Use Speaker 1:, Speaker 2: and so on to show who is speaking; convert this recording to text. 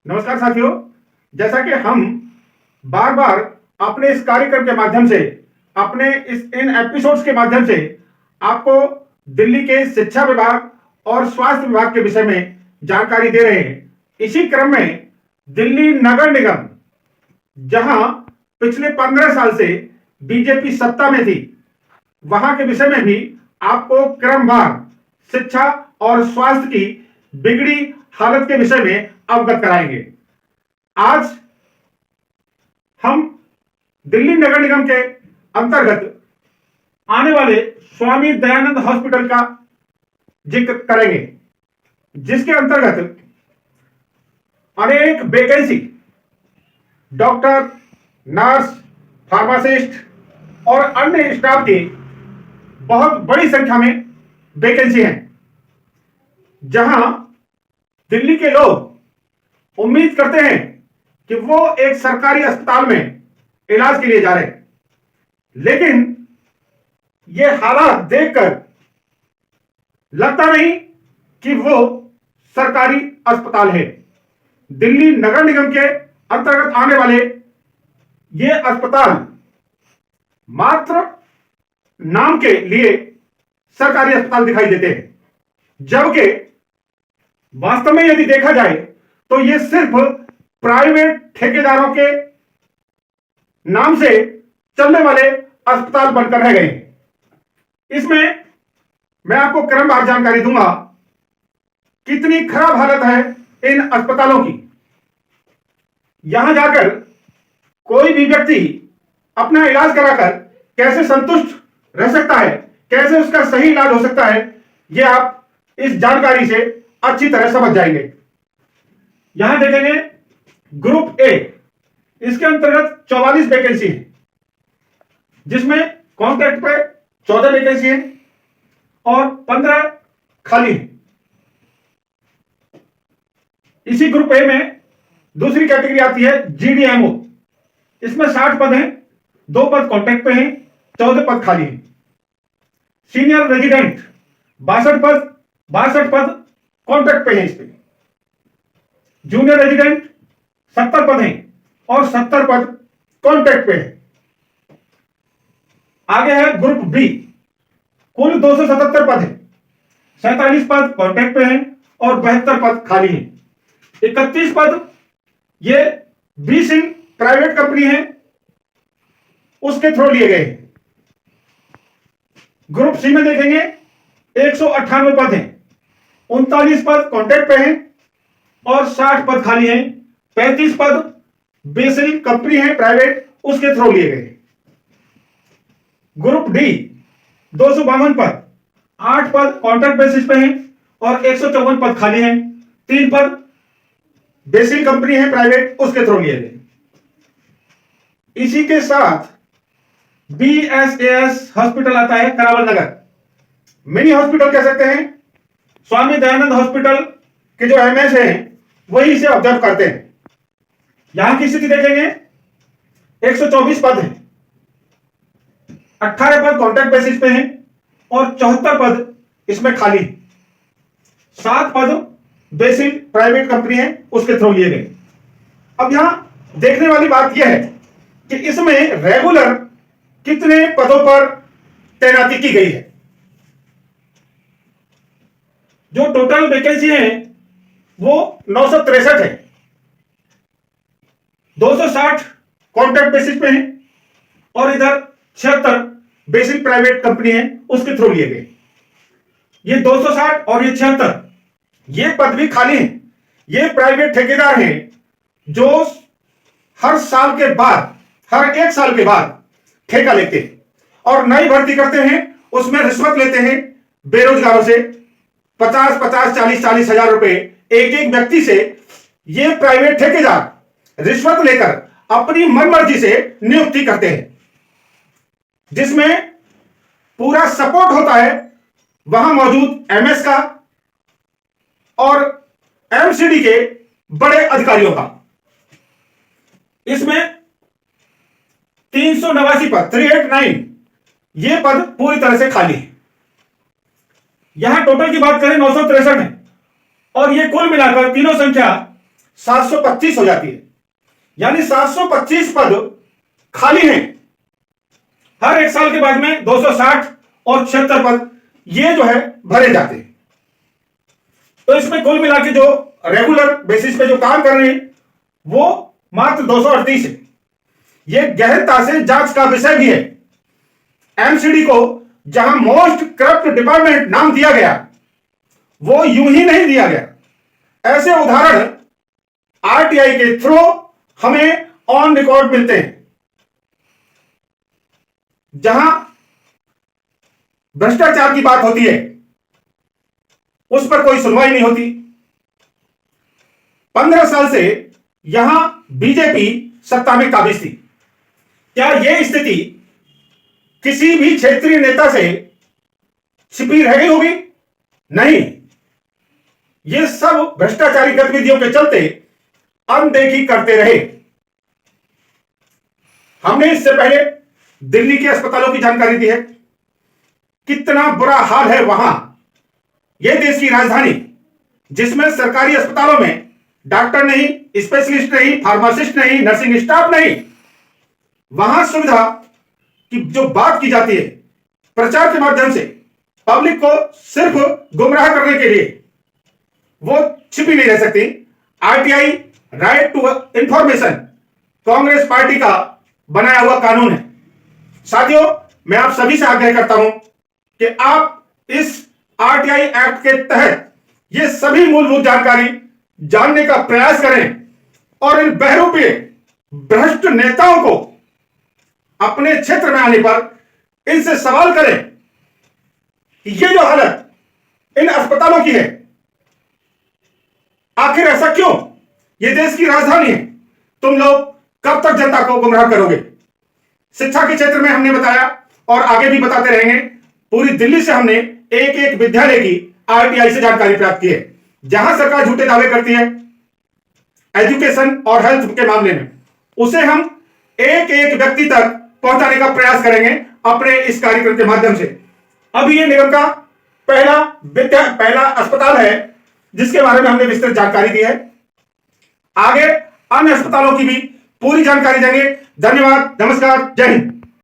Speaker 1: नमस्कार साथियों। जैसा कि हम बार बार अपने इस कार्यक्रम के माध्यम से, अपने इन एपिसोड्स के माध्यम से आपको दिल्ली के शिक्षा विभाग और स्वास्थ्य विभाग के विषय में जानकारी दे रहे हैं। इसी क्रम में दिल्ली नगर निगम, जहां पिछले 15 साल से बीजेपी सत्ता में थी, वहां के विषय में भी आपको क्रमवार शिक्षा और स्वास्थ्य की बिगड़ी हालत के विषय में अवगत कराएंगे। आज हम दिल्ली नगर निगम के अंतर्गत आने वाले स्वामी दयानंद हॉस्पिटल का जिक्र करेंगे, जिसके अंतर्गत अनेक वैकेंसी डॉक्टर, नर्स, फार्मासिस्ट और अन्य स्टाफ की बहुत बड़ी संख्या में वैकेंसी है, जहां दिल्ली के लोग उम्मीद करते हैं कि वो एक सरकारी अस्पताल में इलाज के लिए जा रहे हैं, लेकिन ये हालात देखकर लगता नहीं कि वो सरकारी अस्पताल है। दिल्ली नगर निगम के अंतर्गत आने वाले ये अस्पताल मात्र नाम के लिए सरकारी अस्पताल दिखाई देते हैं, जबकि वास्तव में यदि देखा जाए तो ये सिर्फ प्राइवेट ठेकेदारों के नाम से चलने वाले अस्पताल बनकर रह गए हैं। इसमें मैं आपको क्रमवार जानकारी दूंगा कितनी खराब हालत है इन अस्पतालों की। यहां जाकर कोई भी व्यक्ति अपना इलाज कराकर कैसे संतुष्ट रह सकता है, कैसे उसका सही इलाज हो सकता है, यह आप इस जानकारी से अच्छी तरह समझ जाएंगे। यहां देखेंगे ग्रुप ए, इसके अंतर्गत 44 वैकेंसी है, जिसमें कॉन्ट्रैक्ट पे 14 वैकेंसी है और 15 खाली है। इसी ग्रुप ए में दूसरी कैटेगरी आती है जीडीएमओ, इसमें 60 पद हैं, 2 पद कॉन्ट्रैक्ट पे हैं, 14 पद खाली हैं। सीनियर रेजिडेंट 62 पद कॉन्ट्रैक्ट पे हैं। इस पे जूनियर रेजिडेंट 70 पद हैं और 70 पद कॉन्ट्रैक्ट पे हैं। आगे है ग्रुप बी, कुल 277 पद हैं, 47 पद कॉन्ट्रैक्ट पे हैं और 72 पद खाली हैं। 31 पद ये बी सिंह प्राइवेट कंपनी है, उसके थ्रू लिए गए हैं। ग्रुप सी में देखेंगे 198 पद हैं, 39 पद कॉन्ट्रैक्ट पे हैं और 60 पद खाली हैं। 35 पद बेसिल कंपनी है प्राइवेट, उसके थ्रू लिए गए। ग्रुप डी 252 पद, 8 पद कॉन्ट्रैक्ट बेसिस पे हैं और 154 पद खाली हैं। 3 पद बेसिल कंपनी है प्राइवेट, उसके थ्रू लिए गए। इसी के साथ बीएसएएस हॉस्पिटल आता है करावल नगर, मिनी हॉस्पिटल कह सकते हैं। स्वामी दयानंद हॉस्पिटल के जो एमएस हैं वही इसे ऑब्जर्व करते हैं। यहां की स्थिति देखेंगे 124 पद हैं, 18 पद कॉन्ट्रैक्ट बेसिस पे हैं और 74 पद इसमें खाली। 7 पद बेसिल प्राइवेट कंपनी है, उसके थ्रू लिए गए। अब यहां देखने वाली बात यह है कि इसमें रेगुलर कितने पदों पर तैनाती की गई है। जो टोटल वैकेंसी है वो 963 है, 260 कॉन्ट्रैक्ट बेसिस पे हैं और इधर 76 बेसिक प्राइवेट कंपनी है, उसके थ्रू लिए गए। ये 260 और ये 76 ये पद भी खाली हैं। ये प्राइवेट ठेकेदार हैं जो हर साल के बाद, हर 1 साल के बाद ठेका लेते हैं और नई भर्ती करते हैं, उसमें रिश्वत लेते हैं बेरोजगारों से 50-40 हजार रुपए एक एक व्यक्ति से। ये प्राइवेट ठेकेदार रिश्वत लेकर अपनी मनमर्जी से नियुक्ति करते हैं, जिसमें पूरा सपोर्ट होता है वहां मौजूद एमएस का और एमसीडी के बड़े अधिकारियों का। इसमें 389 पद, 389 ये पद पूरी तरह से खाली है। यहां टोटल की बात करें 963 है और ये कुल मिलाकर तीनों संख्या 725 हो जाती है, यानी 725 पद खाली हैं। हर एक साल के बाद में 260 और 76 पद ये जो है भरे जाते हैं। तो इसमें कुल मिला के जो रेगुलर बेसिस पे जो काम कर रहे हैं वो मात्र 238 है। यह गहनता से जांच का विषय भी है। एमसीडी को जहां मोस्ट करप्ट डिपार्टमेंट नाम दिया गया, वो यूं ही नहीं दिया गया। ऐसे उदाहरण आरटीआई के थ्रू हमें ऑन रिकॉर्ड मिलते हैं, जहां भ्रष्टाचार की बात होती है उस पर कोई सुनवाई नहीं होती। 15 साल से यहां बीजेपी सत्ता में काबिज थी। क्या यह स्थिति किसी भी क्षेत्रीय नेता से छिपी रह गई होगी? नहीं, ये सब भ्रष्टाचारी गतिविधियों के चलते अनदेखी करते रहे। हमने इससे पहले दिल्ली के अस्पतालों की जानकारी दी है, कितना बुरा हाल है वहां। यह देश की राजधानी, जिसमें सरकारी अस्पतालों में डॉक्टर नहीं, स्पेशलिस्ट नहीं, फार्मासिस्ट नहीं, नर्सिंग स्टाफ नहीं, वहां सुविधा की जो बात की जाती है प्रचार के माध्यम से पब्लिक को सिर्फ गुमराह करने के लिए, वो छिपी नहीं रह सकती। RTI right to information Congress party का बनाया हुआ कानून है। साथियों, मैं आप सभी से आग्रह करता हूं कि आप इस आरटीआई एक्ट के तहत ये सभी मूलभूत जानकारी जानने का प्रयास करें और इन बहरूपीय भ्रष्ट नेताओं को अपने क्षेत्र में आने पर इनसे सवाल करें कि ये जो हालत इन अस्पतालों की है, आखिर ऐसा क्यों? ये देश की राजधानी है, तुम लोग कब तक जनता को गुमराह करोगे? शिक्षा के क्षेत्र में हमने बताया और आगे भी बताते रहेंगे। पूरी दिल्ली से हमने एक एक विद्यालय की आरटीआई से जानकारी प्राप्त की है, जहां सरकार झूठे दावे करती है एजुकेशन और हेल्थ के मामले में, उसे हम एक एक व्यक्ति तक पहुंचाने का प्रयास करेंगे अपने इस कार्यक्रम के माध्यम से। अभी ये निगम का पहला अस्पताल है जिसके बारे में हमने विस्तृत जानकारी दी है। आगे अन्य अस्पतालों की भी पूरी जानकारी देंगे। धन्यवाद, नमस्कार, जय हिंद।